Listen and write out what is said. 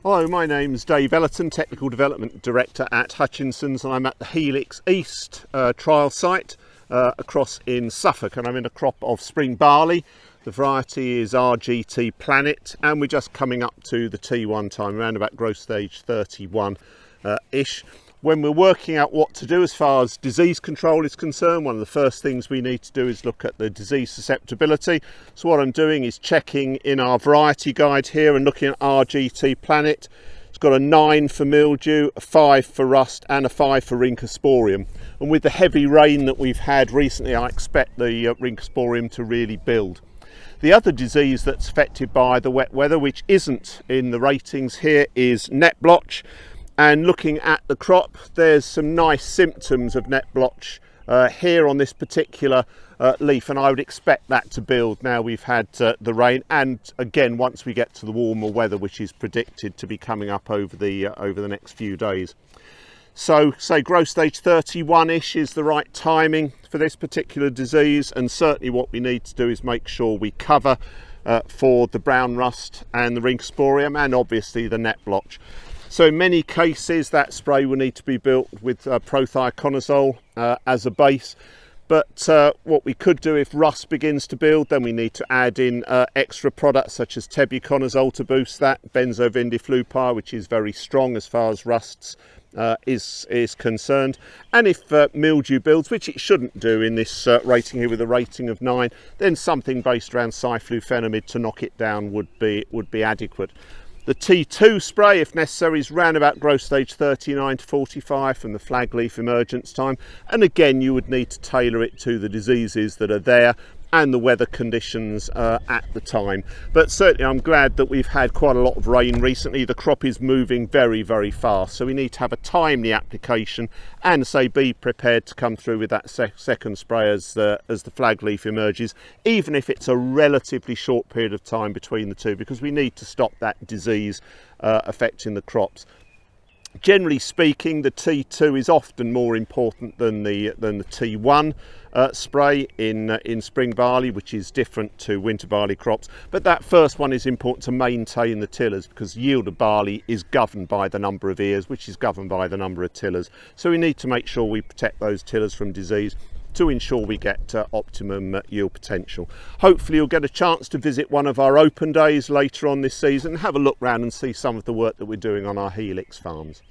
Hello, my name's Dave Ellerton, Technical Development Director at Hutchinson's, and I'm at the Helix East trial site across in Suffolk, and I'm in a crop of spring barley. The variety is RGT Planet, and we're just coming up to the T1 time, around about growth stage 31-ish. When we're working out what to do as far as disease control is concerned, one of the first things we need to do is look at the disease susceptibility. So what I'm doing is checking in our variety guide here and looking at RGT Planet. It's got a 9 for mildew, a 5 for rust and a 5 for rhynchosporium. And with the heavy rain that we've had recently, I expect the rhynchosporium to really build. The other disease that's affected by the wet weather, which isn't in the ratings here, is net blotch. And looking at the crop, there's some nice symptoms of net blotch here on this particular leaf, and I would expect that to build now we've had the rain, and again once we get to the warmer weather, which is predicted to be coming up over the next few days. So say growth stage 31-ish is the right timing for this particular disease, and certainly what we need to do is make sure we cover for the brown rust and the rhynchosporium and obviously the net blotch. So in many cases that spray will need to be built with prothioconazole as a base, but what we could do if rust begins to build, then we need to add in extra products such as tebuconazole to boost that, benzovindiflupyr, which is very strong as far as rusts is concerned. And if mildew builds, which it shouldn't do in this rating here with a rating of 9, then something based around cyflufenamide to knock it down would be adequate. The T2 spray, if necessary, is round about growth stage 39 to 45 from the flag leaf emergence time. And again, you would need to tailor it to the diseases that are there and the weather conditions at the time. But certainly I'm glad that we've had quite a lot of rain recently. The crop is moving very, very fast. So we need to have a timely application and be prepared to come through with that second spray as the flag leaf emerges, even if it's a relatively short period of time between the two, because we need to stop that disease affecting the crops. Generally speaking, the T2 is often more important than the T1 spray in spring barley, which is different to winter barley crops. But that first one is important to maintain the tillers, because yield of barley is governed by the number of ears, which is governed by the number of tillers. So we need to make sure we protect those tillers from disease to ensure we get optimum yield potential. Hopefully you'll get a chance to visit one of our open days later on this season and have a look round and see some of the work that we're doing on our Helix farms.